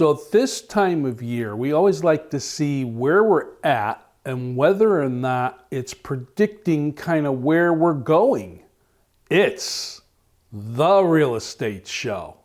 So at this time of year, we always like to see where we're at and whether or not it's predicting kind of where we're going. It's the real estate show.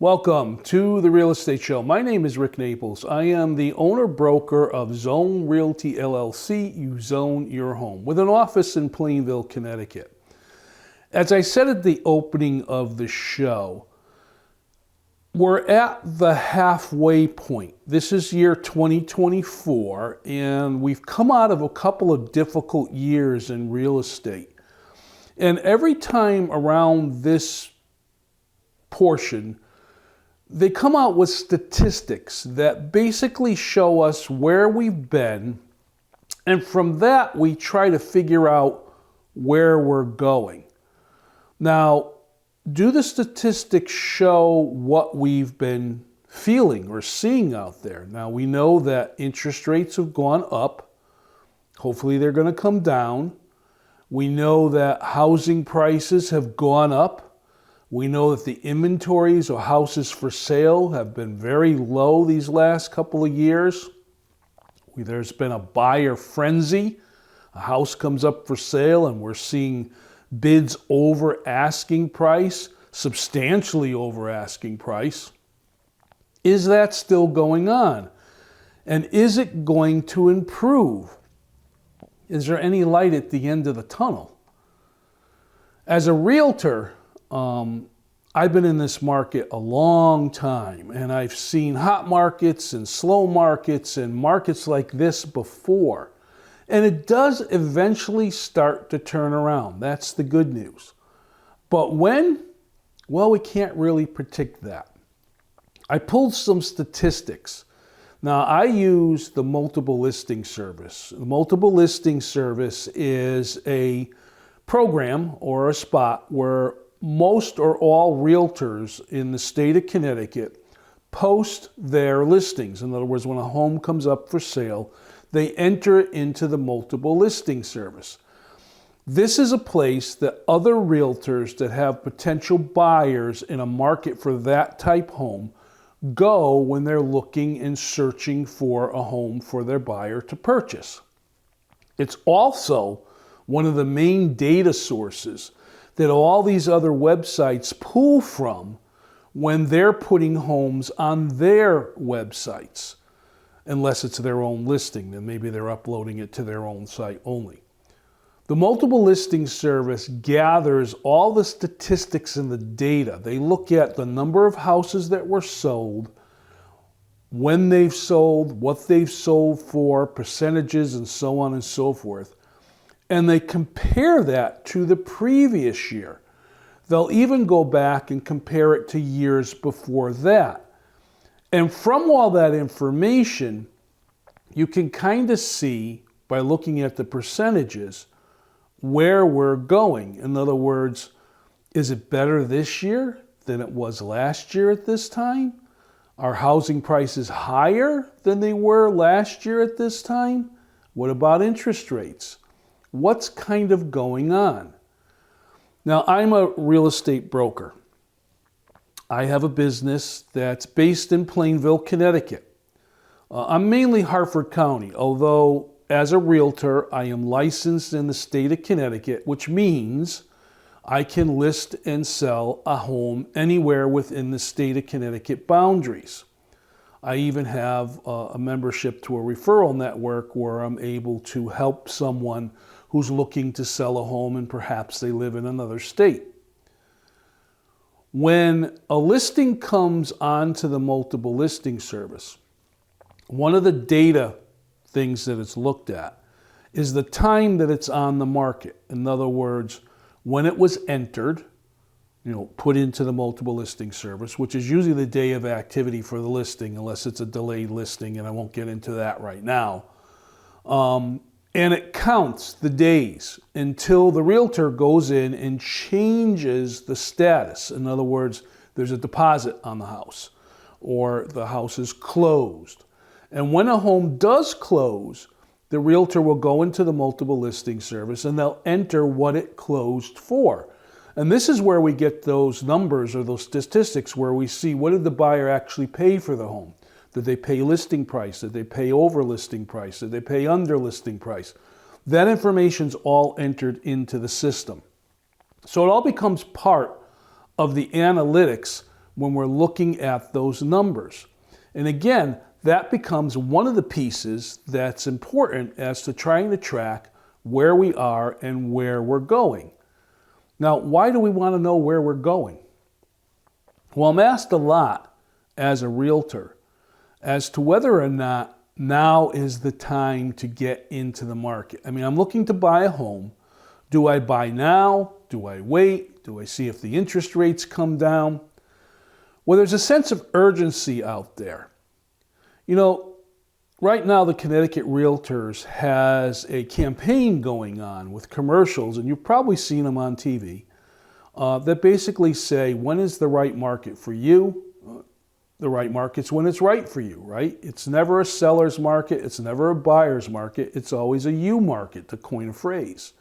Welcome to the Real Estate Show. My name is Rick Naples. I am the owner-broker of Zone Realty LLC. You zone your home with an office in Plainville, Connecticut. As I said at the opening of the show, we're at the halfway point. This is year 2024, and we've come out of a couple of difficult years in real estate. And every time around this portion, they come out with statistics that basically show us where we've been, and from that we try to figure out where we're going. Now, do the statistics show what we've been feeling or seeing out there? Now, we know that interest rates have gone up. Hopefully they're going to come down. We know that housing prices have gone up. We know that the inventories of houses for sale have been very low these last couple of years. There's been a buyer frenzy. A house comes up for sale and we're seeing bids over asking price, substantially over asking price. Is that still going on? And is it going to improve? Is there any light at the end of the tunnel? As a realtor, I've been in this market a long time, and I've seen hot markets and slow markets and markets like this before. And it does eventually start to turn around. That's the good news. But when? Well, we can't really predict that. I pulled some statistics. Now, I use the multiple listing service. The multiple listing service is a program or a spot where most or all realtors in the state of Connecticut post their listings. In other words, when a home comes up for sale, they enter it into the multiple listing service. This is a place that other realtors that have potential buyers in a market for that type home go when they're looking and searching for a home for their buyer to purchase. It's also one of the main data sources that all these other websites pull from when they're putting homes on their websites, unless it's their own listing, then maybe they're uploading it to their own site only. The multiple listing service gathers all the statistics and the data. They look at the number of houses that were sold, when they've sold, what they've sold for, percentages, and so on and so forth. And they compare that to the previous year. They'll even go back and compare it to years before that. And from all that information, you can kind of see, by looking at the percentages, where we're going. In other words, is it better this year than it was last year at this time? Are housing prices higher than they were last year at this time? What about interest rates? What's kind of going on? Now, I'm a real estate broker. I have a business that's based in Plainville, Connecticut. I'm mainly Hartford County, although as a realtor, I am licensed in the state of Connecticut, which means I can list and sell a home anywhere within the state of Connecticut boundaries. I even have a membership to a referral network where I'm able to help someone who's looking to sell a home and perhaps they live in another state. When a listing comes onto the multiple listing service, one of the data things that it's looked at is the time that it's on the market. In other words, when it was entered, put into the multiple listing service, which is usually the day of activity for the listing, unless it's a delayed listing, and I won't get into that right now. And it counts the days until the realtor goes in and changes the status. In other words, there's a deposit on the house or the house is closed. And when a home does close, the realtor will go into the multiple listing service and they'll enter what it closed for. And this is where we get those numbers or those statistics where we see what did the buyer actually pay for the home. Did they pay listing price? Did they pay over listing price? Did they pay under listing price? That information's all entered into the system. So it all becomes part of the analytics when we're looking at those numbers. And again, that becomes one of the pieces that's important as to trying to track where we are and where we're going. Now, why do we want to know where we're going? Well, I'm asked a lot as a realtor as to whether or not now is the time to get into the market. I mean, I'm looking to buy a home. Do I buy now? Do I wait? Do I see if the interest rates come down? Well, there's a sense of urgency out there. You know, right now the Connecticut Realtors has a campaign going on with commercials, and you've probably seen them on TV, that basically say, when is the right market for you? The right market's when it's right for you, right? It's never a seller's market. It's never a buyer's market. It's always a you market, to coin a phrase.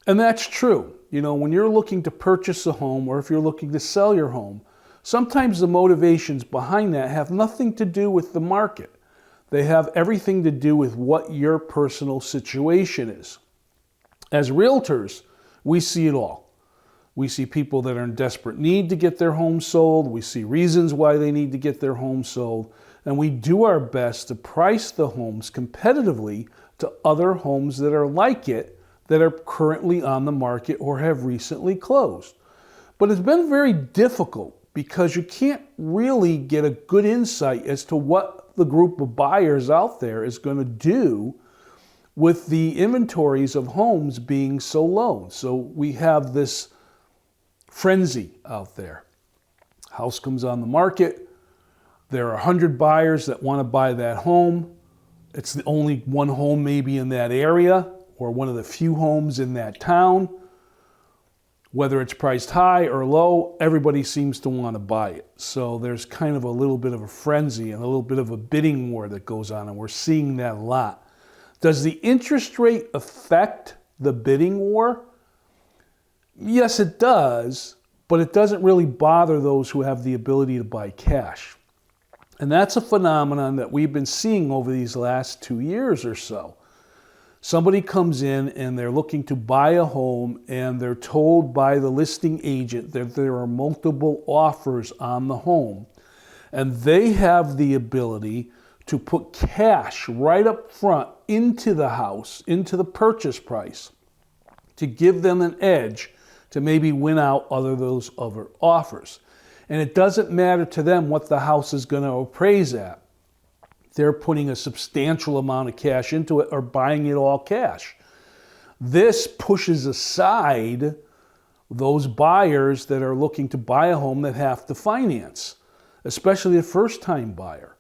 And that's true. You know, when you're looking to purchase a home or if you're looking to sell your home, sometimes the motivations behind that have nothing to do with the market. They have everything to do with what your personal situation is. As realtors, we see it all. We see people that are in desperate need to get their home sold. We see reasons why they need to get their home sold. And we do our best to price the homes competitively to other homes that are like it that are currently on the market or have recently closed. But it's been very difficult because you can't really get a good insight as to what the group of buyers out there is going to do with the inventories of homes being so low. So we have this frenzy out there. House comes on the market. There are 100 buyers that want to buy that home. It's the only one home maybe in that area or one of the few homes in that town. Whether it's priced high or low, everybody seems to want to buy it. So there's kind of a little bit of a frenzy and a little bit of a bidding war that goes on, and we're seeing that a lot. Does the interest rate affect the bidding war? Yes, it does, but it doesn't really bother those who have the ability to buy cash. And that's a phenomenon that we've been seeing over these last 2 years or so. Somebody comes in and they're looking to buy a home and they're told by the listing agent that there are multiple offers on the home. And they have the ability to put cash right up front into the house, into the purchase price, to give them an edge to maybe win out those other offers. And it doesn't matter to them what the house is going to appraise at. They're putting a substantial amount of cash into it or buying it all cash. This pushes aside those buyers that are looking to buy a home that have to finance, especially a first-time buyer.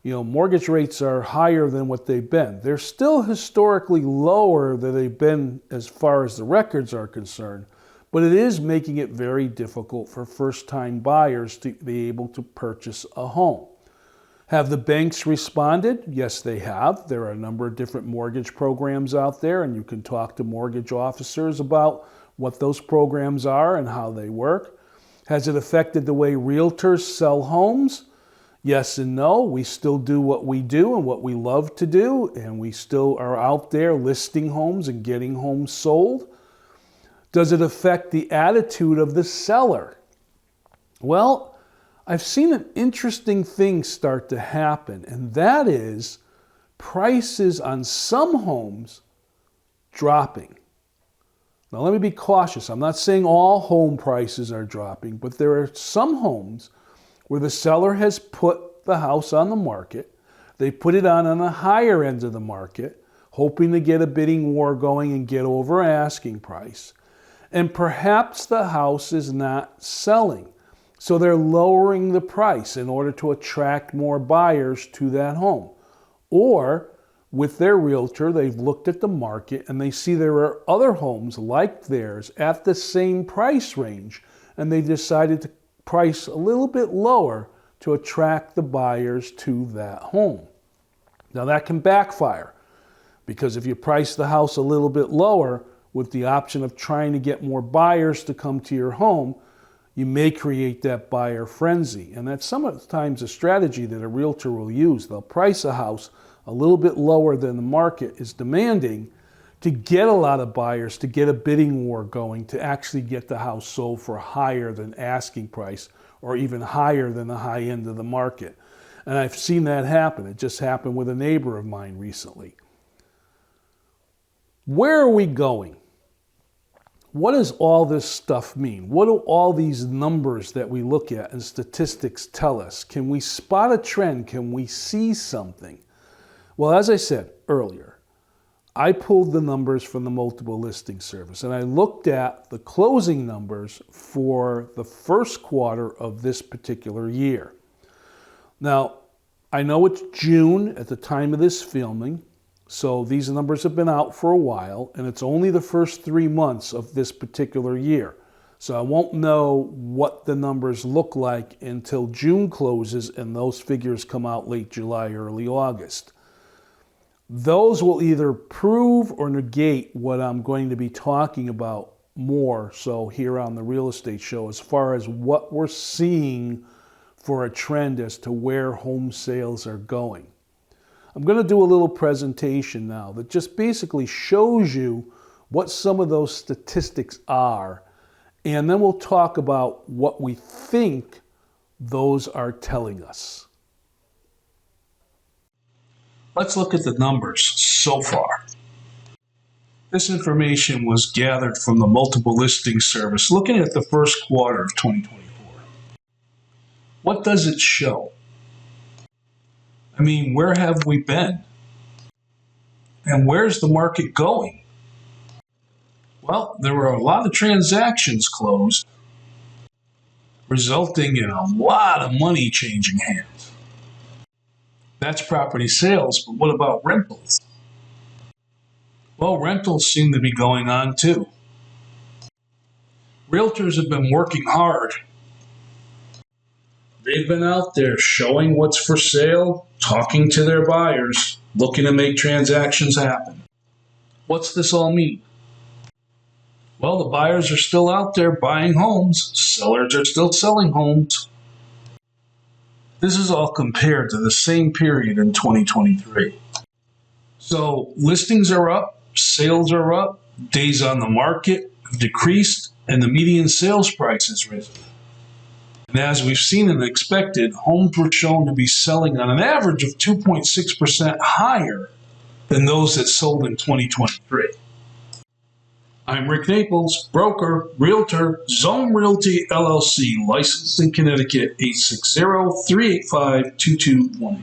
You know, mortgage rates are higher than what they've been. They're still historically lower than they've been as far as the records are concerned, but it is making it very difficult for first-time buyers to be able to purchase a home. Have the banks responded? Yes, they have. There are a number of different mortgage programs out there, and you can talk to mortgage officers about what those programs are and how they work. Has it affected the way realtors sell homes? Yes and no. We still do what we do and what we love to do, and we still are out there listing homes and getting homes sold. Does it affect the attitude of the seller? Well, I've seen an interesting thing start to happen, and that is prices on some homes dropping. Now, let me be cautious. I'm not saying all home prices are dropping, but there are some homes where the seller has put the house on the market. They put it on the higher end of the market, hoping to get a bidding war going and get over asking price. And perhaps the house is not selling. So they're lowering the price in order to attract more buyers to that home. Or with their realtor, they've looked at the market and they see there are other homes like theirs at the same price range, and they decided to price a little bit lower to attract the buyers to that home. Now that can backfire, because if you price the house a little bit lower with the option of trying to get more buyers to come to your home, you may create that buyer frenzy. And that's sometimes a strategy that a realtor will use. They'll price a house a little bit lower than the market is demanding to get a lot of buyers, to get a bidding war going, to actually get the house sold for higher than asking price or even higher than the high end of the market. And I've seen that happen. It just happened with a neighbor of mine recently. Where are we going? What does all this stuff mean? What do all these numbers that we look at and statistics tell us? Can we spot a trend? Can we see something? Well, as I said earlier, I pulled the numbers from the multiple listing service and I looked at the closing numbers for the first quarter of this particular year. Now, I know it's June at the time of this filming, so these numbers have been out for a while, and it's only the first 3 months of this particular year. So I won't know what the numbers look like until June closes and those figures come out late July, early August. Those will either prove or negate what I'm going to be talking about more so here on the Real Estate Show, as far as what we're seeing for a trend as to where home sales are going. I'm going to do a little presentation now that just basically shows you what some of those statistics are, and then we'll talk about what we think those are telling us. Let's look at the numbers so far. This information was gathered from the multiple listing service looking at the first quarter of 2024. What does it show? I mean, where have we been? And where's the market going? Well, there were a lot of transactions closed, resulting in a lot of money changing hands. That's property sales, but what about rentals? Well, rentals seem to be going on too. Realtors have been working hard. They've been out there showing what's for sale, talking to their buyers, looking to make transactions happen. What's this all mean? Well, the buyers are still out there buying homes. Sellers are still selling homes. This is all compared to the same period in 2023. So listings are up, sales are up, days on the market have decreased, and the median sales price has risen. And as we've seen and expected, homes were shown to be selling on an average of 2.6% higher than those that sold in 2023. I'm Rick Naples, broker, realtor, Zone Realty LLC, licensed in Connecticut, 860-385-2218.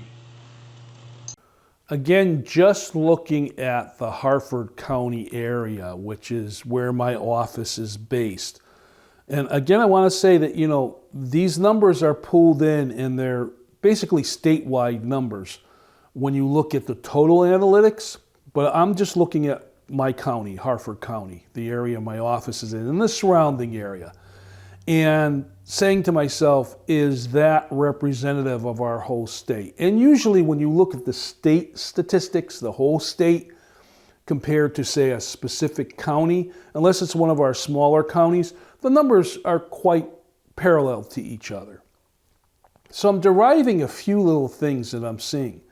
Again, just looking at the Harford County area, which is where my office is based. And again, I want to say that, these numbers are pulled in and they're basically statewide numbers when you look at the total analytics, but I'm just looking at my county, Harford County, the area my office is in, and the surrounding area, and saying to myself, is that representative of our whole state? And usually when you look at the state statistics, the whole state, compared to, say, a specific county, unless it's one of our smaller counties, the numbers are quite parallel to each other. So I'm deriving a few little things that I'm seeing.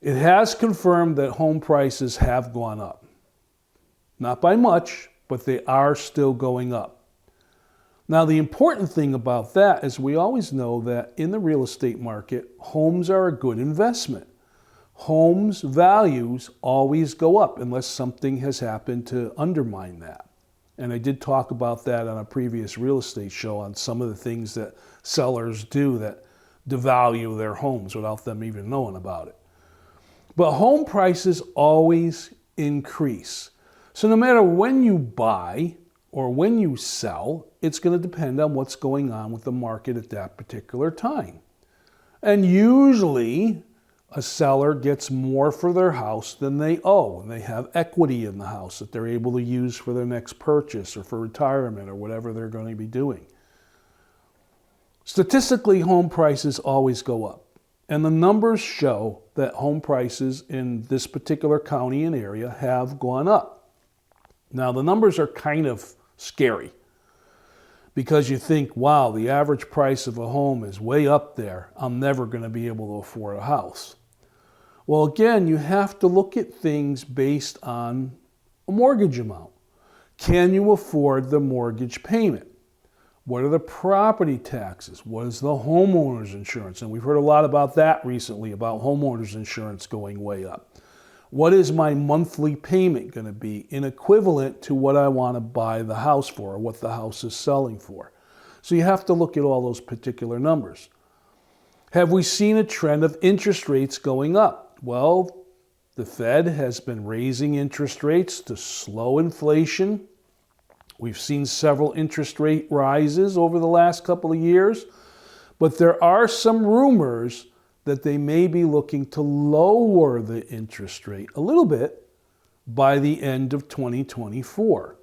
It has confirmed that home prices have gone up. Not by much, but they are still going up. Now, the important thing about that is we always know that in the real estate market, homes are a good investment. Homes' values always go up unless something has happened to undermine that. And I did talk about that on a previous real estate show on some of the things that sellers do that devalue their homes without them even knowing about it. But home prices always increase. So no matter when you buy or when you sell, it's going to depend on what's going on with the market at that particular time. And usually a seller gets more for their house than they owe, and they have equity in the house that they're able to use for their next purchase or for retirement or whatever they're going to be doing. Statistically, home prices always go up, and the numbers show that home prices in this particular county and area have gone up. Now, the numbers are kind of scary because you think, wow, the average price of a home is way up there. I'm never going to be able to afford a house. Well, again, you have to look at things based on a mortgage amount. Can you afford the mortgage payment? What are the property taxes? What is the homeowner's insurance? And we've heard a lot about that recently, about homeowner's insurance going way up. What is my monthly payment going to be in equivalent to what I want to buy the house for or what the house is selling for? So you have to look at all those particular numbers. Have we seen a trend of interest rates going up? Well, the Fed has been raising interest rates to slow inflation. We've seen several interest rate rises over the last couple of years, but there are some rumors that they may be looking to lower the interest rate a little bit by the end of 2024.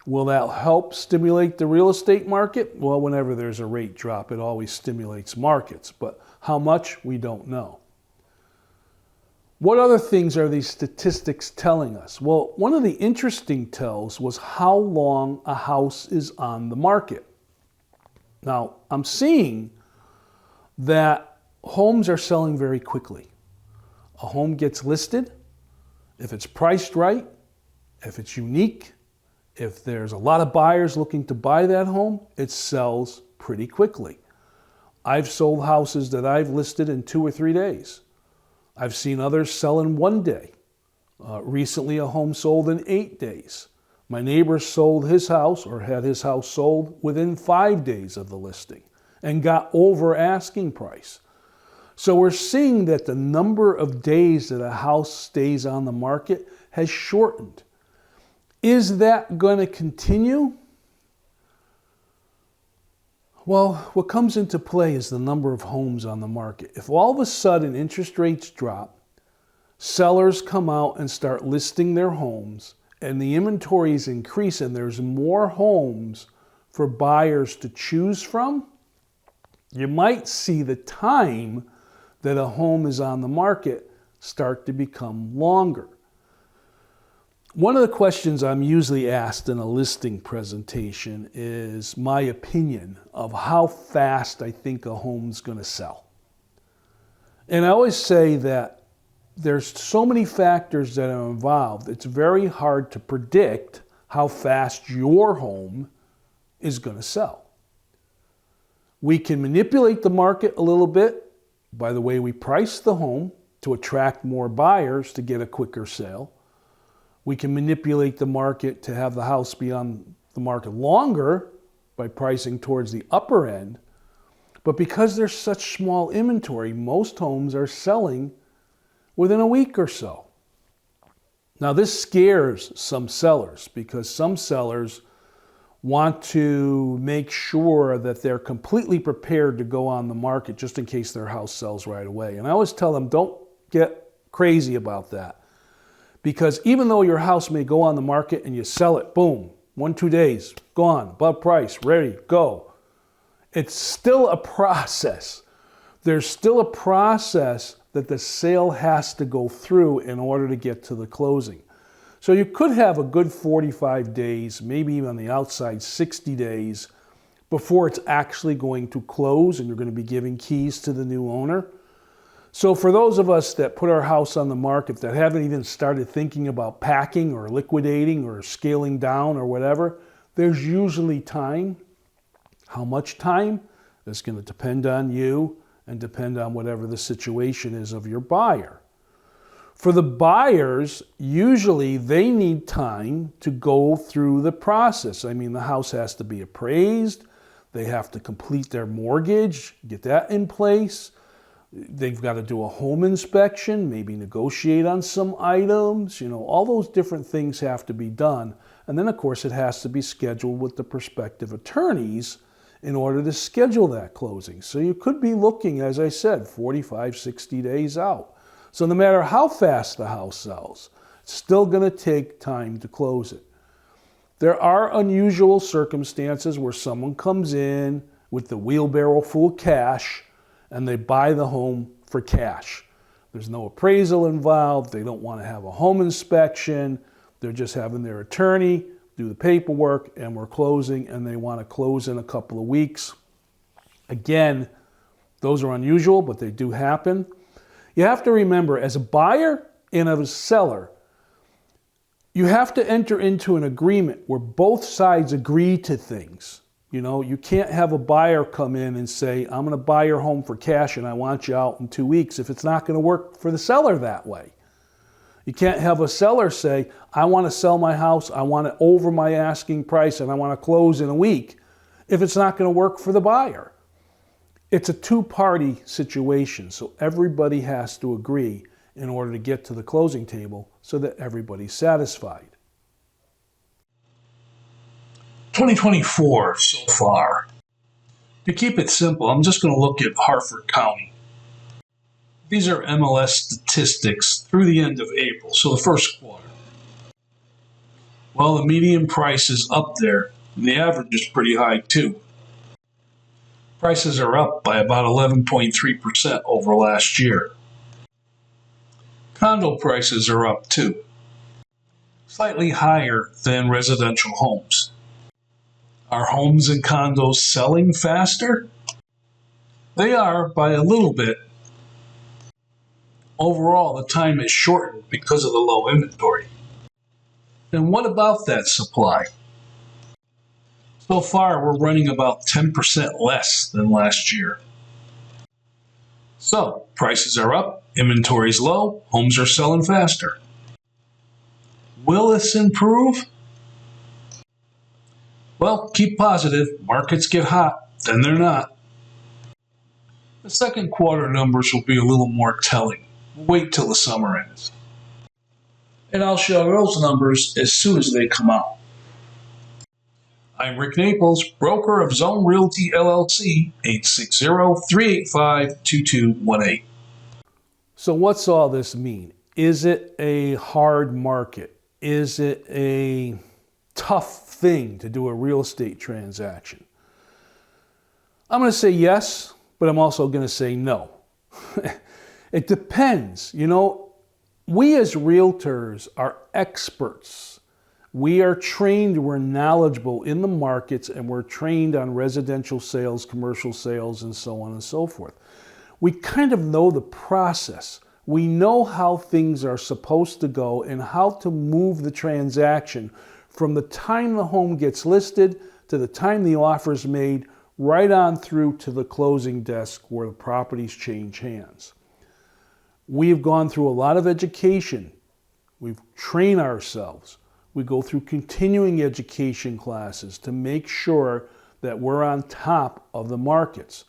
Will that help stimulate the real estate market? Well, whenever there's a rate drop, it always stimulates markets, but how much, we don't know. What other things are these statistics telling us? Well, one of the interesting tells was how long a house is on the market. Now, I'm seeing that homes are selling very quickly. A home gets listed, if it's priced right, if it's unique, if there's a lot of buyers looking to buy that home, it sells pretty quickly. I've sold houses that I've listed in 2 or 3 days. I've seen others sell in 1 day. Recently, a home sold in 8 days. My neighbor sold his house or had his house sold within 5 days of the listing and got over asking price. So we're seeing that the number of days that a house stays on the market has shortened. Is that going to continue? Well, what comes into play is the number of homes on the market. If all of a sudden interest rates drop, sellers come out and start listing their homes, and the inventories increase and there's more homes for buyers to choose from, you might see the time that a home is on the market start to become longer. One of the questions I'm usually asked in a listing presentation is my opinion of how fast I think a home's going to sell. And I always say that there's so many factors that are involved, it's very hard to predict how fast your home is going to sell. We can manipulate the market a little bit by the way we price the home to attract more buyers to get a quicker sale. We can manipulate the market to have the house be on the market longer by pricing towards the upper end. But because there's such small inventory, most homes are selling within a week or so. Now, this scares some sellers because some sellers want to make sure that they're completely prepared to go on the market just in case their house sells right away. And I always tell them, don't get crazy about that. Because even though your house may go on the market and you sell it, boom, 1-2 days, gone, above price, ready, go. It's still a process. There's still a process that the sale has to go through in order to get to the closing. So you could have a good 45 days, maybe even on the outside 60 days before it's actually going to close and you're going to be giving keys to the new owner. So for those of us that put our house on the market that haven't even started thinking about packing or liquidating or scaling down or whatever, there's usually time. How much time? It's going to depend on you and depend on whatever the situation is of your buyer. For the buyers, usually they need time to go through the process. I mean, the house has to be appraised. They have to complete their mortgage, get that in place. They've got to do a home inspection, maybe negotiate on some items. All those different things have to be done. And then, of course, it has to be scheduled with the prospective attorneys in order to schedule that closing. So you could be looking, as I said, 45, 60 days out. So no matter how fast the house sells, it's still going to take time to close it. There are unusual circumstances where someone comes in with the wheelbarrow full of cash and they buy the home for cash. There's no appraisal involved. They don't want to have a home inspection. They're just having their attorney do the paperwork and we're closing, and they want to close in a couple of weeks. Again, those are unusual, but they do happen. You have to remember, as a buyer and a seller, you have to enter into an agreement where both sides agree to things. You know, you can't have a buyer come in and say, I'm going to buy your home for cash and I want you out in 2 weeks, if it's not going to work for the seller that way. You can't have a seller say, I want to sell my house, I want it over my asking price, and I want to close in a week, if it's not going to work for the buyer. It's a two-party situation, so everybody has to agree in order to get to the closing table so that everybody's satisfied. 2024 so far. To keep it simple, I'm just going to look at Harford County. These are MLS statistics through the end of April, so the first quarter. Well, the median price is up there, and the average is pretty high too. Prices are up by about 11.3% over last year. Condo prices are up too, slightly higher than residential homes. Are homes and condos selling faster? They are, by a little bit. Overall, the time is shortened because of the low inventory. And what about that supply? So far, we're running about 10% less than last year. So, prices are up, inventory's low, homes are selling faster. Will this improve? Well, keep positive. Markets get hot, then they're not. The second quarter numbers will be a little more telling. Wait till the summer ends. And I'll show those numbers as soon as they come out. I'm Rick Naples, broker of Zone Realty LLC, 860-385-2218. So what's all this mean? Is it a hard market? Is it a tough thing to do a real estate transaction? I'm going to say yes, but I'm also going to say no. It depends. You know, we as realtors are experts. We are trained, we're knowledgeable in the markets, and we're trained on residential sales, commercial sales, and so on and so forth. We kind of know the process. We know how things are supposed to go and how to move the transaction from the time the home gets listed to the time the offer is made, right on through to the closing desk where the properties change hands. We've gone through a lot of education. We've trained ourselves. We go through continuing education classes to make sure that we're on top of the markets.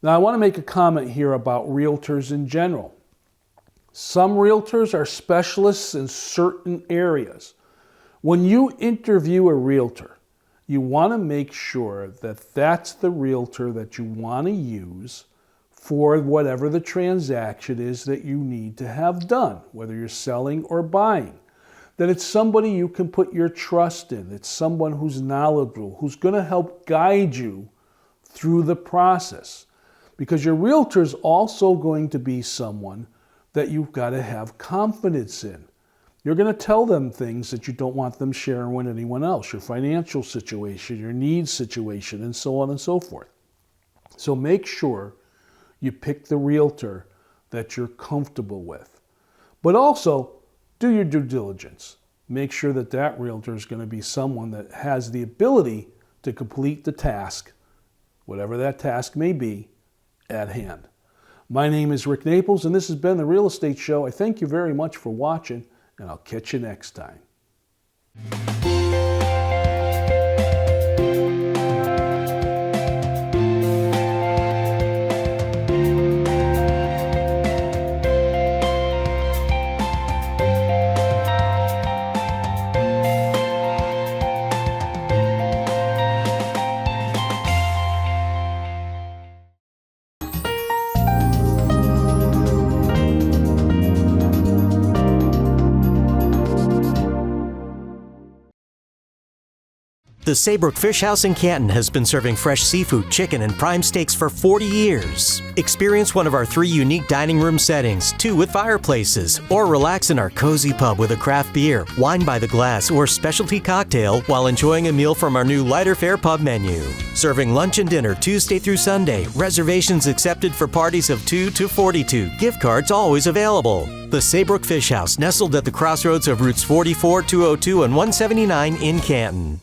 Now, I want to make a comment here about realtors in general. Some realtors are specialists in certain areas. When you interview a realtor, you want to make sure that that's the realtor that you want to use for whatever the transaction is that you need to have done, whether you're selling or buying. That it's somebody you can put your trust in. It's someone who's knowledgeable, who's going to help guide you through the process. Because your realtor is also going to be someone that you've got to have confidence in. You're going to tell them things that you don't want them sharing with anyone else, your financial situation, your needs situation, and so on and so forth. So make sure you pick the realtor that you're comfortable with. But also, do your due diligence. Make sure that that realtor is going to be someone that has the ability to complete the task, whatever that task may be, at hand. My name is Rick Naples, and this has been The Real Estate Show. I thank you very much for watching, and I'll catch you next time. The Saybrook Fish House in Canton has been serving fresh seafood, chicken, and prime steaks for 40 years. Experience one of our 3 unique dining room settings, 2 with fireplaces, or relax in our cozy pub with a craft beer, wine by the glass, or specialty cocktail while enjoying a meal from our new lighter fare pub menu. Serving lunch and dinner Tuesday through Sunday. Reservations accepted for parties of 2 to 42. Gift cards always available. The Saybrook Fish House, nestled at the crossroads of Routes 44, 202, and 179 in Canton.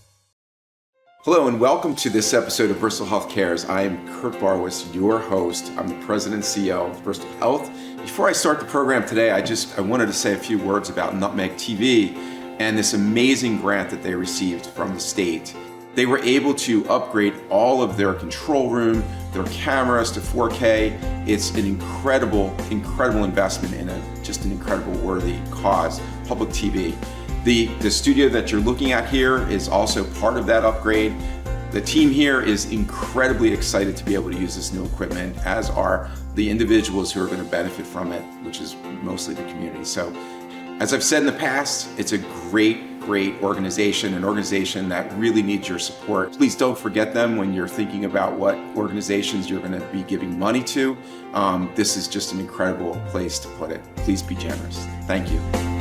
Hello and welcome to this episode of Bristol Health Cares. I am Kurt Barwis, your host. I'm the President and CEO of Bristol Health. Before I start the program today, I wanted to say a few words about Nutmeg TV and this amazing grant that they received from the state. They were able to upgrade all of their control room, their cameras to 4K. It's an incredible investment in just an incredible worthy cause, public TV. The studio that you're looking at here is also part of that upgrade. The team here is incredibly excited to be able to use this new equipment, as are the individuals who are going to benefit from it, which is mostly the community. So, as I've said in the past, it's a great organization, an organization that really needs your support. Please don't forget them when you're thinking about what organizations you're going to be giving money to. This is just an incredible place to put it. Please be generous. Thank you.